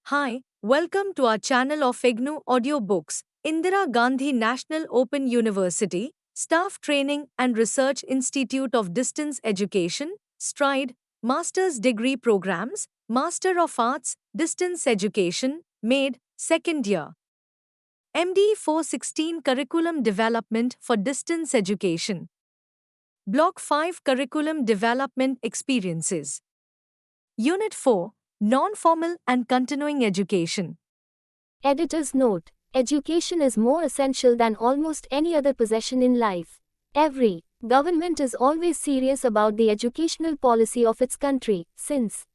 Hi, welcome to our channel of IGNOU Audiobooks, Indira Gandhi National Open University, Staff Training and Research Institute of Distance Education, STRIDE, Master's Degree Programs, Master of Arts, Distance Education, MADE, Second Year. MD 416 Curriculum Development for Distance Education. Block 5 Curriculum Development Experiences. Unit 4 Non-Formal and Continuing Education. Editor's note: education is more essential than almost any other possession in life. Every government is always serious about the educational policy of its country, since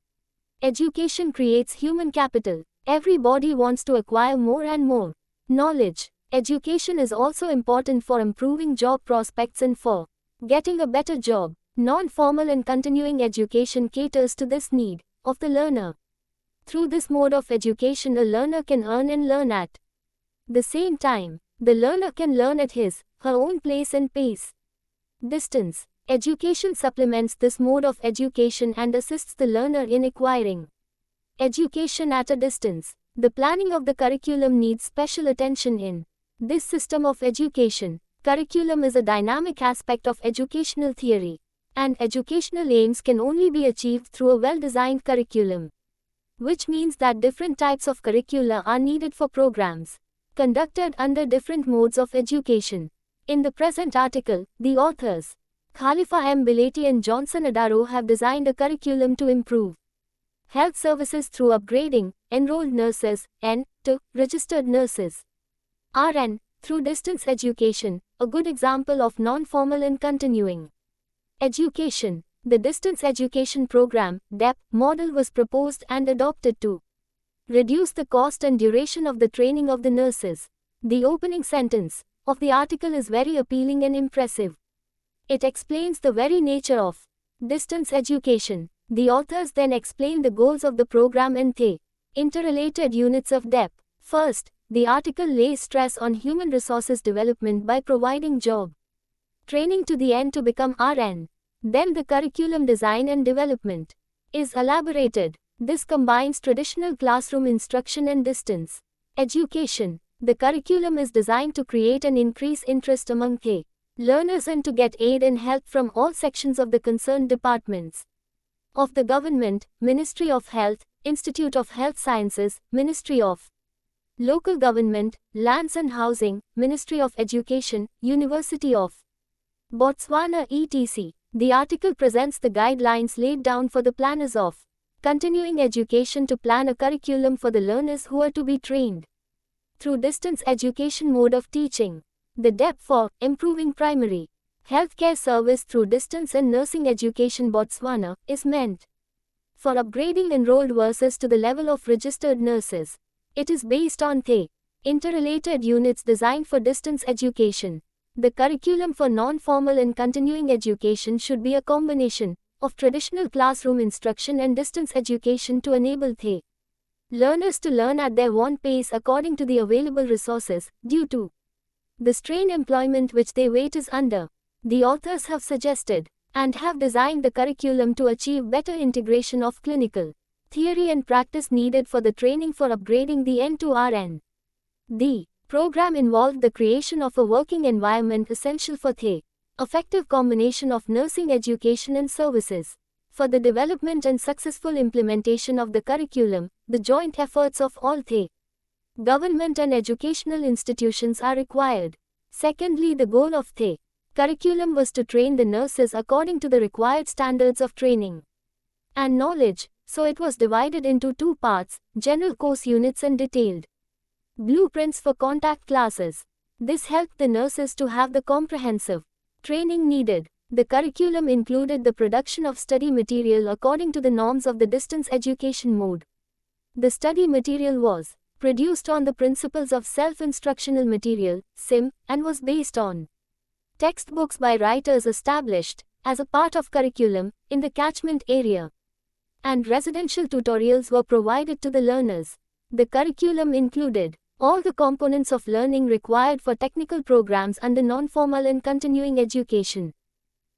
education creates human capital. Everybody wants to acquire more and more knowledge. Education is also important for improving job prospects and for getting a better job. Non-formal and continuing education caters to this need of the learner. Through this mode of education, a learner can earn and learn at the same time. The learner can learn at his/her own place and pace. Distance education supplements this mode of education and assists the learner in acquiring education at a distance. The planning of the curriculum needs special attention in this system of education. Curriculum is a dynamic aspect of educational theory, and educational aims can only be achieved through a well-designed curriculum, which means that different types of curricula are needed for programs conducted under different modes of education. In the present article, the authors, Khalifa M. Bilati and Johnson Adaro, have designed a curriculum to improve health services through upgrading enrolled nurses N to registered nurses RN through distance education, a good example of non-formal and continuing education. The Distance Education Program (DEP) model was proposed and adopted to reduce the cost and duration of the training of the nurses. The opening sentence of the article is very appealing and impressive. It explains the very nature of distance education. The authors then explain the goals of the program and the interrelated units of DEP. First, the article lays stress on human resources development by providing job training to the N to become RN. Then the curriculum design and development is elaborated. This combines traditional classroom instruction and distance education. The curriculum is designed to create and increase interest among the learners and to get aid and help from all sections of the concerned departments of the government: Ministry of Health, Institute of Health Sciences, Ministry of Local Government, Lands and Housing, Ministry of Education, University of Botswana, etc. The article presents the guidelines laid down for the planners of continuing education to plan a curriculum for the learners who are to be trained through distance education mode of teaching. The DEP for improving primary healthcare service through distance and nursing education Botswana is meant for upgrading enrolled nurses to the level of registered nurses. It is based on the interrelated units designed for distance education. The curriculum for non-formal and continuing education should be a combination of traditional classroom instruction and distance education to enable the learners to learn at their own pace according to the available resources, due to the strained employment which their weight is under. The authors have suggested and have designed the curriculum to achieve better integration of clinical theory and practice needed for the training for upgrading the N to RN. The program involved the creation of a working environment essential for the effective combination of nursing education and services. For the development and successful implementation of the curriculum, the joint efforts of all the government and educational institutions are required. Secondly, the goal of the curriculum was to train the nurses according to the required standards of training and knowledge, so it was divided into two parts: general course units and detailed blueprints for contact classes. This helped the nurses to have the comprehensive training needed. The curriculum included the production of study material according to the norms of the distance education mode. The study material was produced on the principles of self-instructional material, SIM, and was based on textbooks by writers established as a part of curriculum in the catchment area, and residential tutorials were provided to the learners. The curriculum included all the components of learning required for technical programs under non-formal and continuing education.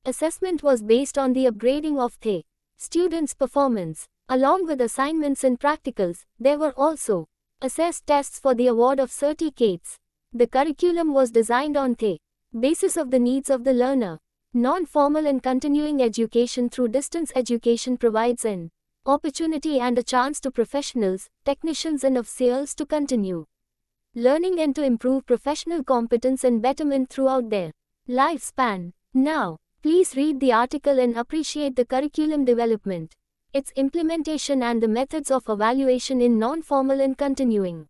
Assessment was based on the upgrading of the students' performance. Along with assignments and practicals, there were also assessed tests for the award of certificates. The curriculum was designed on the basis of the needs of the learner. Non-formal and continuing education through distance education provides an opportunity and a chance to professionals, technicians and officials to continue learning and to improve professional competence and betterment throughout their lifespan. Now, please read the article and appreciate the curriculum development, its implementation and the methods of evaluation in non-formal and continuing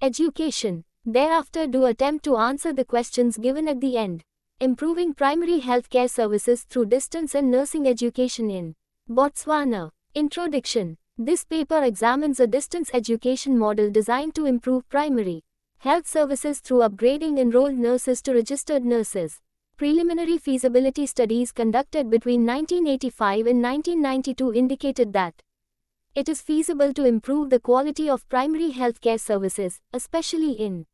education. Thereafter, do attempt to answer the questions given at the end. Improving primary healthcare services through distance and nursing education in Botswana. Introduction. This paper examines a distance education model designed to improve primary health services through upgrading enrolled nurses to registered nurses. Preliminary feasibility studies conducted between 1985 and 1992 indicated that it is feasible to improve the quality of primary healthcare services, especially in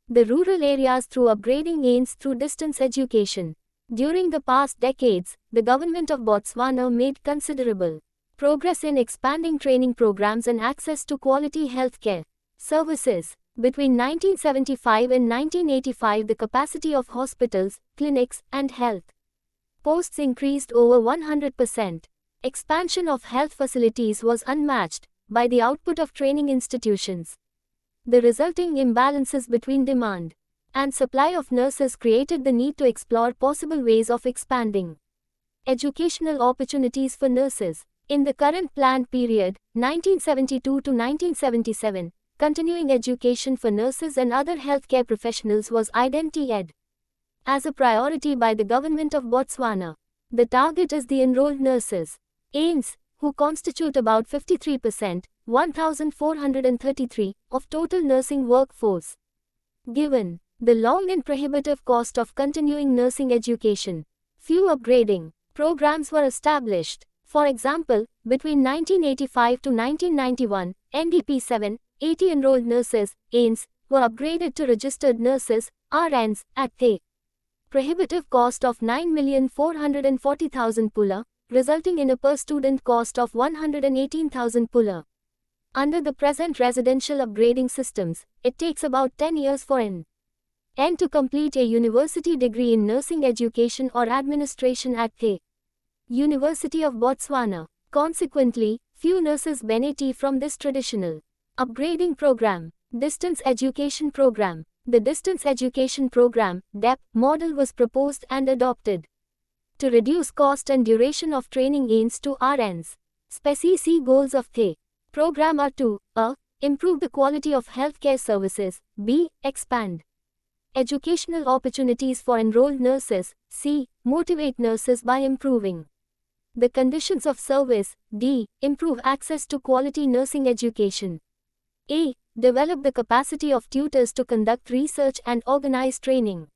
the rural areas through upgrading AINS through distance education. During the past decades, the government of Botswana made considerable progress in expanding training programs and access to quality healthcare services. Between 1975 and 1985, the capacity of hospitals, clinics, and health posts increased over 100%. Expansion of health facilities was unmatched by the output of training institutions. The resulting imbalances between demand and supply of nurses created the need to explore possible ways of expanding educational opportunities for nurses. In the current planned period, 1972 to 1977, continuing education for nurses and other healthcare professionals was identified as a priority by the government of Botswana. The target is the enrolled nurses, AINS, who constitute about 53%, 1,433, of total nursing workforce. Given the long and prohibitive cost of continuing nursing education, few upgrading programs were established. For example, between 1985 to 1991, NDP 7, 80 enrolled nurses, AINS, were upgraded to registered nurses, RNs, at the prohibitive cost of 9,440,000 pula, resulting in a per-student cost of 118,000 pula. Under the present residential upgrading systems, it takes about 10 years for an N to complete a university degree in nursing education or administration at the University of Botswana. Consequently, few nurses benefit from this traditional upgrading program. Distance Education Program. The Distance Education Program (DEP) model was proposed and adopted to reduce cost and duration of training AINS to RNs. Specific goals of the program are to a. Improve the quality of healthcare services, b. Expand educational opportunities for enrolled nurses, c. Motivate nurses by improving the conditions of service, d. Improve access to quality nursing education, a. Develop the capacity of tutors to conduct research and organize training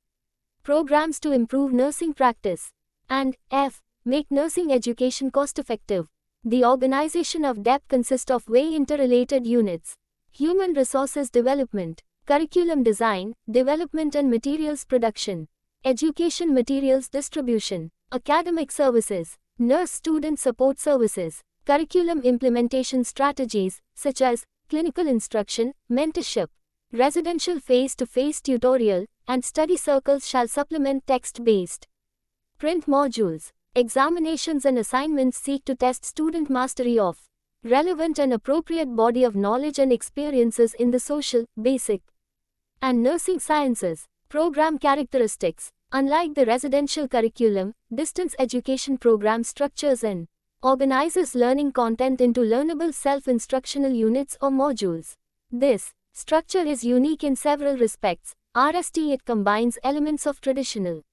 programs to improve nursing practice, and f. Make nursing education cost-effective. The organization of DEP consists of very interrelated units: human resources development, curriculum design, development and materials production, education materials distribution, academic services, nurse-student support services, curriculum implementation strategies, such as clinical instruction, mentorship, residential face-to-face tutorial, and study circles shall supplement text-based print modules. Examinations and assignments seek to test student mastery of relevant and appropriate body of knowledge and experiences in the social, basic, and nursing sciences. Program characteristics. Unlike the residential curriculum, distance education program structures and organizes learning content into learnable self-instructional units or modules. This structure is unique in several respects. First, it combines elements of traditional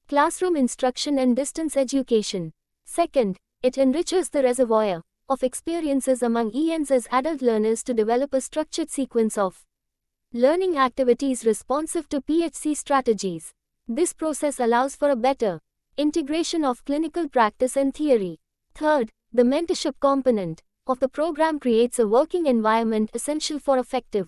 classroom instruction and distance education. Second, it enriches the reservoir of experiences among AINS as adult learners to develop a structured sequence of learning activities responsive to PHC strategies. This process allows for a better integration of clinical practice and theory. Third, the mentorship component of the program creates a working environment essential for effective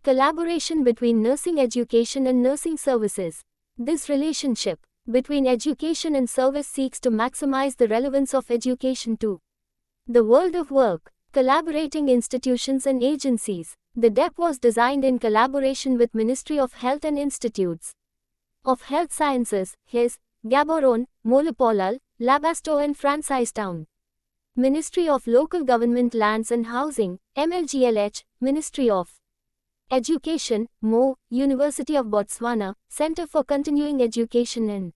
collaboration between nursing education and nursing services. This relationship between education and service seeks to maximize the relevance of education to The world of work. Collaborating institutions and agencies. The DEP was designed in collaboration with Ministry of Health and Institutes of Health Sciences, HIS, Gaborone, Molopolal, Labasto and Francistown. Ministry of Local Government Lands and Housing, MLGLH, Ministry of Education, MO, University of Botswana, Center for Continuing Education and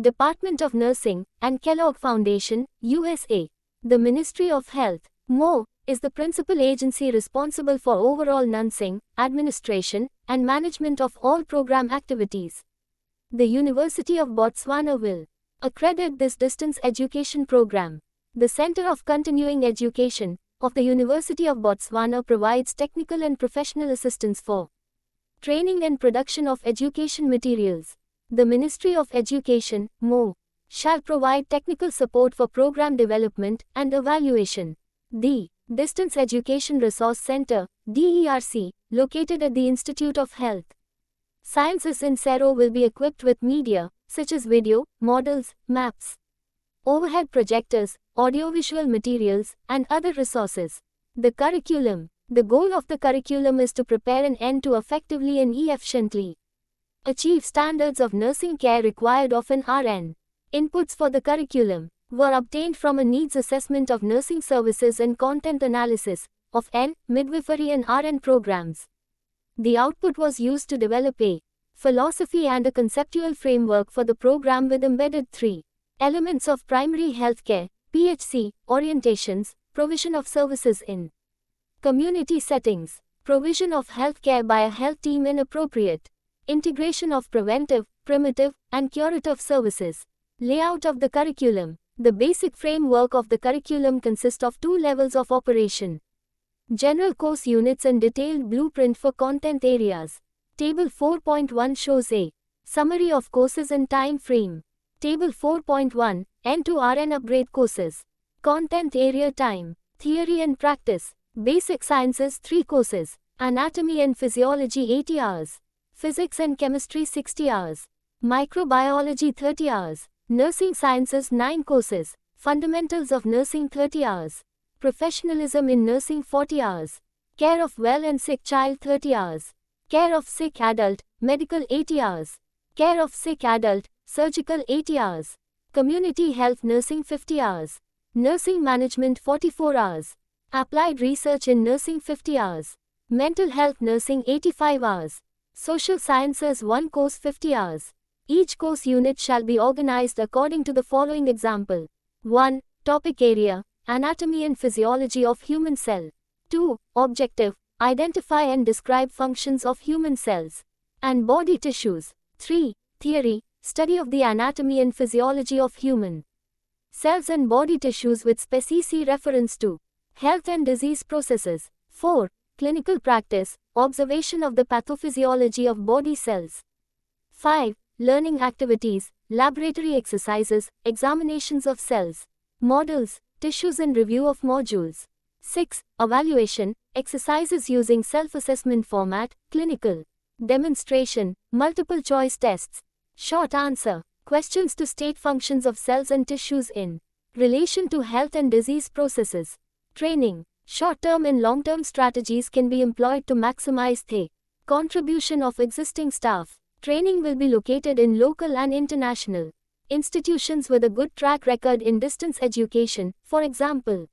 Department of Nursing, and Kellogg Foundation, USA. The Ministry of Health, MO, is the principal agency responsible for overall nursing, administration, and management of all program activities. The University of Botswana will accredit this distance education program. The Center of Continuing Education of the University of Botswana provides technical and professional assistance for training and production of education materials. The Ministry of Education, MO, shall provide technical support for program development and evaluation. The Distance Education Resource Center, DERC, located at the Institute of Health Sciences in Sero will be equipped with media, such as video, models, maps, overhead projectors, audiovisual materials, and other resources. The curriculum. The goal of the curriculum is to prepare an N to effectively and efficiently achieve standards of nursing care required of an RN. Inputs for the curriculum were obtained from a needs assessment of nursing services and content analysis of N, midwifery and RN programs. The output was used to develop a philosophy and a conceptual framework for the program with embedded 3 elements of primary healthcare, PHC, orientations, provision of services in community settings, provision of healthcare by a health team in appropriate, integration of preventive, primitive, and curative services. Layout of the curriculum. The basic framework of the curriculum consists of 2 levels of operation: general course units and detailed blueprint for content areas. Table 4.1 shows a summary of courses and time frame. Table 4.1, N to RN upgrade courses. Content area time. Theory and practice. Basic sciences 3 courses. Anatomy and physiology 80 hours. Physics and chemistry 60 hours. Microbiology 30 hours. Nursing sciences 9 courses. Fundamentals of nursing 30 hours. Professionalism in nursing 40 hours. Care of well and sick child 30 hours. Care of sick adult, medical 80 hours. Care of sick adult, surgical 80 hours. Community health nursing 50 hours. Nursing management 44 hours. Applied research in nursing 50 hours. Mental health nursing 85 hours. Social sciences 1 course 50 hours. Each course unit shall be organized according to the following example. 1. Topic area, anatomy and physiology of human cell. 2. Objective, identify and describe functions of human cells and body tissues. 3. Theory, study of the anatomy and physiology of human cells and body tissues with specific reference to health and disease processes. 4. Clinical practice, observation of the pathophysiology of body cells. 5. Learning activities, laboratory exercises, examinations of cells, models, tissues and review of modules. 6. Evaluation, exercises using self-assessment format, clinical demonstration, multiple choice tests, short answer, questions to state functions of cells and tissues in relation to health and disease processes. Training, short-term and long-term strategies can be employed to maximize the contribution of existing staff. Training will be located in local and international institutions with a good track record in distance education, for example,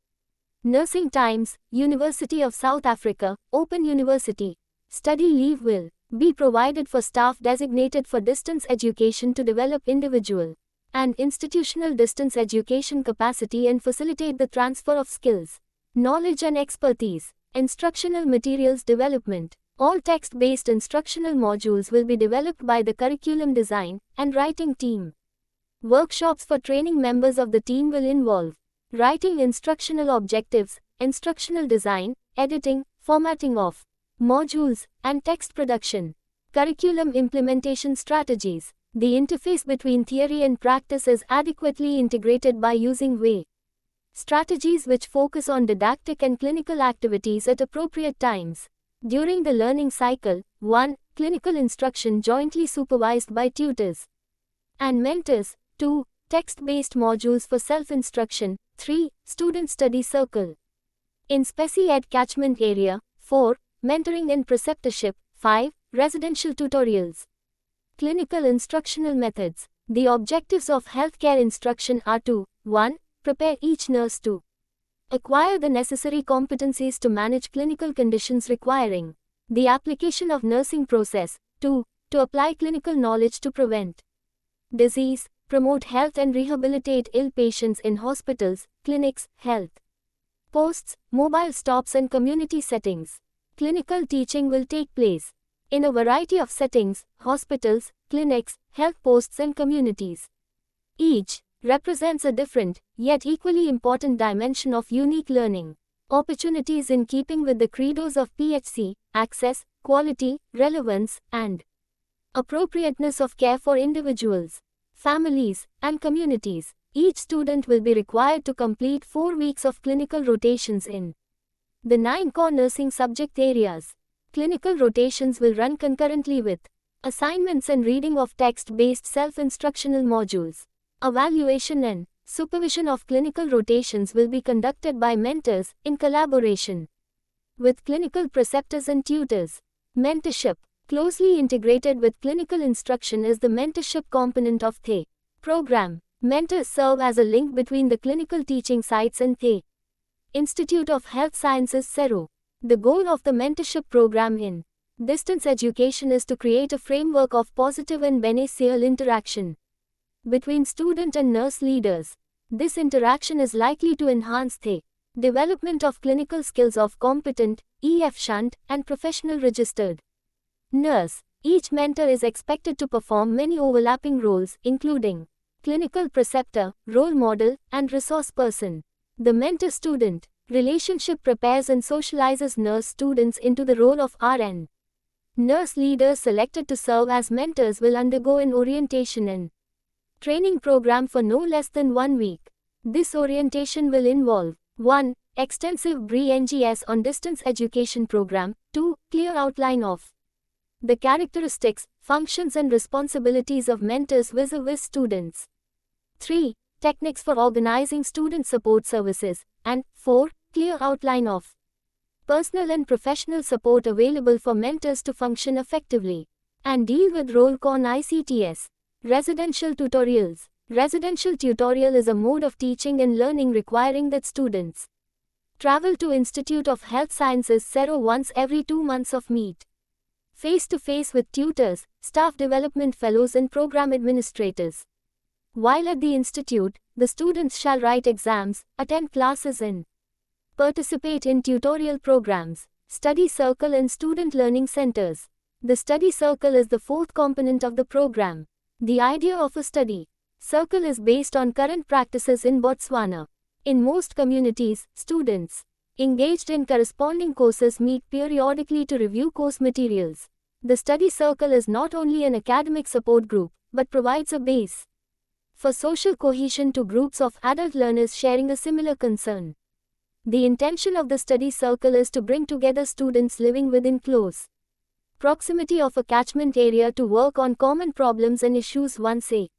Nursing Times, University of South Africa, Open University. Study leave will be provided for staff designated for distance education to develop individual and institutional distance education capacity and facilitate the transfer of skills, knowledge and expertise. Instructional materials development. All text-based instructional modules will be developed by the curriculum design and writing team. Workshops for training members of the team will involve writing instructional objectives, instructional design, editing, formatting of modules, and text production. Curriculum implementation strategies. The interface between theory and practice is adequately integrated by using WAY strategies which focus on didactic and clinical activities at appropriate times. During the learning cycle, 1. Clinical instruction jointly supervised by tutors and mentors. 2. Text-based modules for self-instruction. 3. Student study circle. In Speci-Ed catchment area. 4. Mentoring and preceptorship. 5. Residential tutorials. Clinical instructional methods. The objectives of healthcare instruction are to 1. Prepare each nurse to acquire the necessary competencies to manage clinical conditions requiring the application of nursing process. 2. To apply clinical knowledge to prevent disease, promote health and rehabilitate ill patients in hospitals, clinics, health posts, mobile stops and community settings. Clinical teaching will take place in a variety of settings, hospitals, clinics, health posts and communities. Each represents a different, yet equally important dimension of unique learning opportunities in keeping with the credos of PHC: access, quality, relevance, and appropriateness of care for individuals, families, and communities. Each student will be required to complete 4 weeks of clinical rotations in the 9 core nursing subject areas. Clinical rotations will run concurrently with assignments and reading of text-based self-instructional modules. Evaluation and supervision of clinical rotations will be conducted by mentors in collaboration with clinical preceptors and tutors. Mentorship. Closely integrated with clinical instruction is the mentorship component of the program. Mentors serve as a link between the clinical teaching sites and the Institute of Health Sciences (CERO). The goal of the mentorship program in distance education is to create a framework of positive and beneficial interaction between student and nurse leaders. This interaction is likely to enhance the development of clinical skills of competent, efficient, and professional registered nurse. Each mentor is expected to perform many overlapping roles, including clinical preceptor, role model, and resource person. The mentor-student relationship prepares and socializes nurse students into the role of RN. Nurse leaders selected to serve as mentors will undergo an orientation and training program for no less than 1 week. This orientation will involve 1. Extensive BRI-NGS on distance education program. 2. Clear outline of the characteristics, functions and responsibilities of mentors vis-a-vis students. 3. Techniques for organizing student support services. And 4. Clear outline of personal and professional support available for mentors to function effectively and deal with roll call ICTS. Residential tutorials. Residential tutorial is a mode of teaching and learning requiring that students travel to Institute of Health Sciences (CERO) once every 2 months of meet face-to-face with tutors, staff development fellows and program administrators. While at the institute, the students shall write exams, attend classes and participate in tutorial programs, study circle and student learning centers. The study circle is the 4th component of the program. The idea of a study circle is based on current practices in Botswana. In most communities, students engaged in corresponding courses meet periodically to review course materials. The study circle is not only an academic support group, but provides a base for social cohesion to groups of adult learners sharing a similar concern. The intention of the study circle is to bring together students living within close proximity of a catchment area to work on common problems and issues once a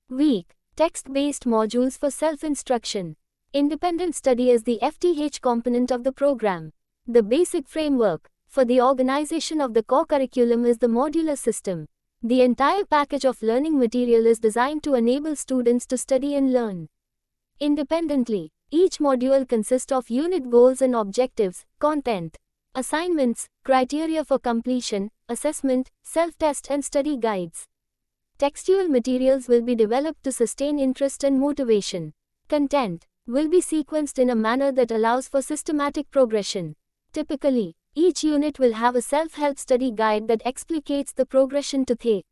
week. Text-based modules for self-instruction. Independent study is the FTH component of the program. The basic framework for the organization of the core curriculum is the modular system. The entire package of learning material is designed to enable students to study and learn independently. Each module consists of unit goals and objectives, content, assignments, criteria for completion, assessment, self-test and study guides. Textual materials will be developed to sustain interest and motivation. Content will be sequenced in a manner that allows for systematic progression. Typically, each unit will have a self-help study guide that explicates the progression to the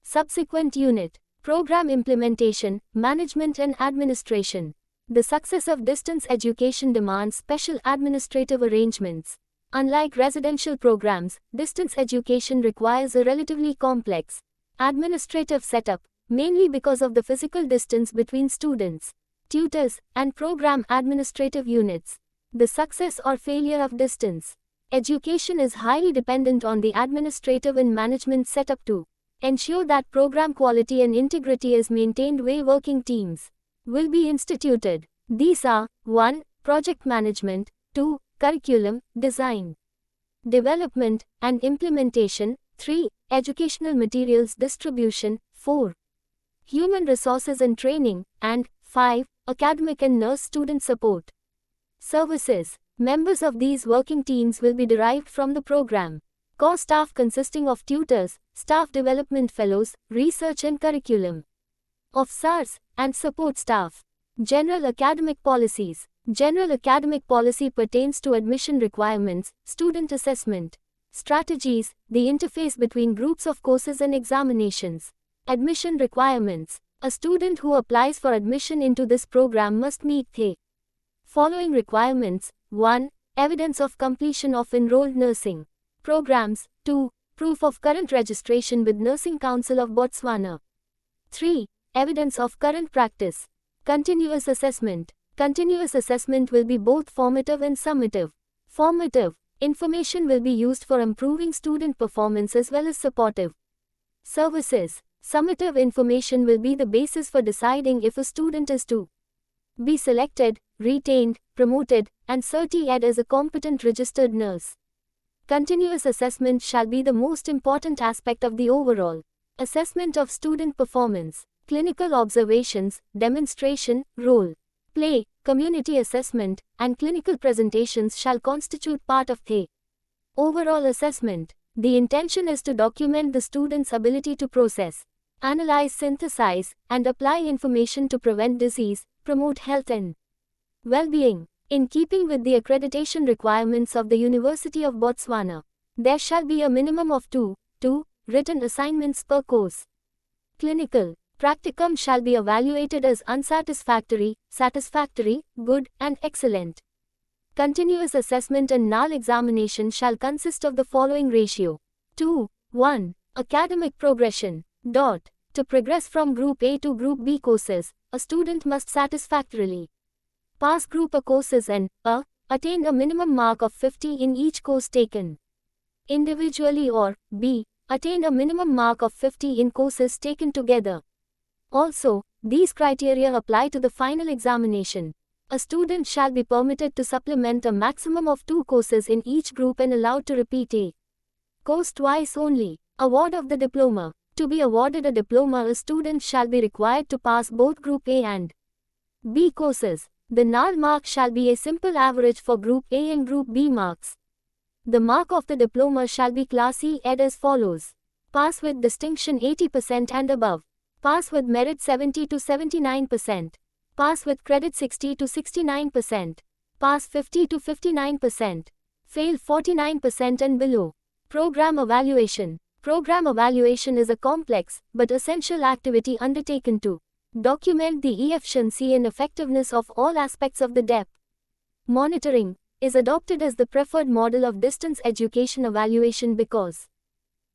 subsequent unit. Program implementation, management and administration. The success of distance education demands special administrative arrangements. Unlike residential programs, distance education requires a relatively complex administrative setup, mainly because of the physical distance between students, tutors, and program administrative units. The success or failure of distance education is highly dependent on the administrative and management setup to Ensure that program quality and integrity is maintained where working teams will be instituted. These are 1. Project management, 2. Curriculum, design, development, and implementation, 3. Educational materials distribution, 4. Human resources and training, and 5. Academic and nurse student support services. Members of these working teams will be derived from the program core staff consisting of tutors, staff development fellows, research and curriculum officers, and support staff. General academic policies. General academic policy pertains to admission requirements, student assessment strategies, the interface between groups of courses and examinations. Admission requirements. A student who applies for admission into this program must meet the following requirements. 1. Evidence of completion of enrolled nursing programs. 2. Proof of current registration with Nursing Council of Botswana. 3. Evidence of current practice. Continuous assessment. Continuous assessment will be both formative and summative. Formative information will be used for improving student performance as well as supportive services. Summative information will be the basis for deciding if a student is to be selected, retained, promoted, and certified as a competent registered nurse. Continuous assessment shall be the most important aspect of the overall assessment of student performance. Clinical observations, demonstration, role play, community assessment, and clinical presentations shall constitute part of the overall assessment. The intention is to document the student's ability to process, analyze, synthesize, and apply information to prevent disease, promote health and well-being. In keeping with the accreditation requirements of the University of Botswana, there shall be a minimum of 2 written assignments per course. Clinical practicum shall be evaluated as unsatisfactory, satisfactory, good, and excellent. Continuous assessment and NAL examination shall consist of the following ratio. 2:1. Academic progression. To progress from Group A to Group B courses, a student must satisfactorily pass Group A courses and attain a minimum mark of 50 in each course taken individually, or B. Attain a minimum mark of 50 in courses taken together. Also, these criteria apply to the final examination. A student shall be permitted to supplement a maximum of 2 courses in each group and allowed to repeat a course twice only. Award of the diploma. To be awarded a diploma, a student shall be required to pass both Group A and B courses. The NAL mark shall be a simple average for Group A and Group B marks. The mark of the diploma shall be Class E ed as follows. Pass with distinction 80% and above. Pass with merit 70 to 79%. Pass with credit 60 to 69%. Pass 50 to 59%. Fail 49% and below. Program evaluation. Program evaluation is a complex but essential activity undertaken to document the efficiency and effectiveness of all aspects of the DEP. Monitoring is adopted as the preferred model of distance education evaluation because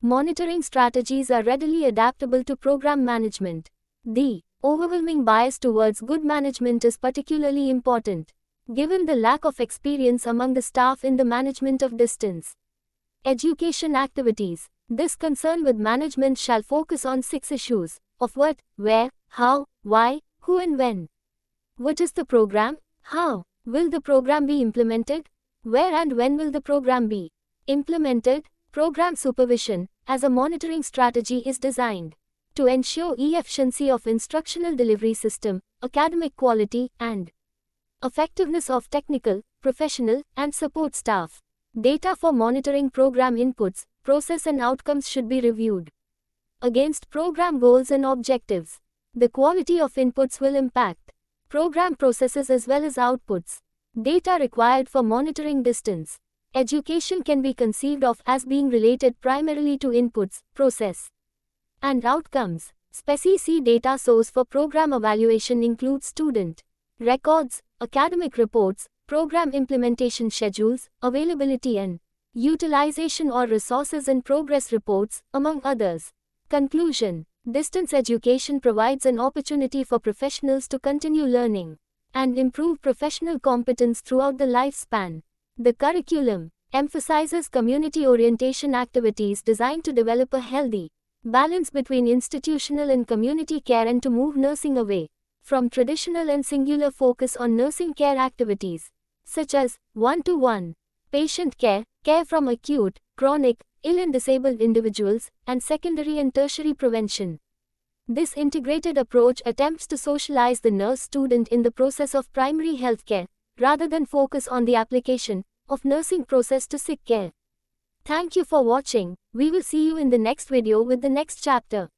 monitoring strategies are readily adaptable to program management. The overwhelming bias towards good management is particularly important, given the lack of experience among the staff in the management of distance education activities. This concern with management shall focus on 6 issues of what, where, how, why, who and when. What is the program? How will the program be implemented? Where and when will the program be implemented? Program supervision, as a monitoring strategy, is designed to ensure efficiency of instructional delivery system, academic quality, and effectiveness of technical, professional, and support staff. Data for monitoring program inputs, process and outcomes should be reviewed against program goals and objectives. The quality of inputs will impact program processes as well as outputs. Data required for monitoring distance education can be conceived of as being related primarily to inputs, process, and outcomes. SPECI data source for program evaluation includes student records, academic reports, program implementation schedules, availability and utilization or resources and progress reports, among others. Conclusion. Distance education provides an opportunity for professionals to continue learning and improve professional competence throughout the lifespan. The curriculum emphasizes community orientation activities designed to develop a healthy balance between institutional and community care, and to move nursing away from traditional and singular focus on nursing care activities, such as one-to-one patient care, care from acute, chronic, ill and disabled individuals, and secondary and tertiary prevention. This integrated approach attempts to socialize the nurse student in the process of primary health care, rather than focus on the application of nursing process to sick care. Thank you for watching. We will see you in the next video with the next chapter.